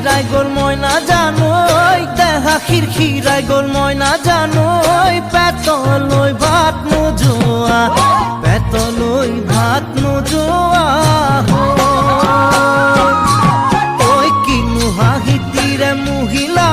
খিরাই গোল ময়না জানোই দেহা খিরখিরাই গোল ময়না জানোই পেতলই ভাত নোজোয়া পেতলই ভাত নোজোয়া ওই কিনু হাহিতিরে মহিলা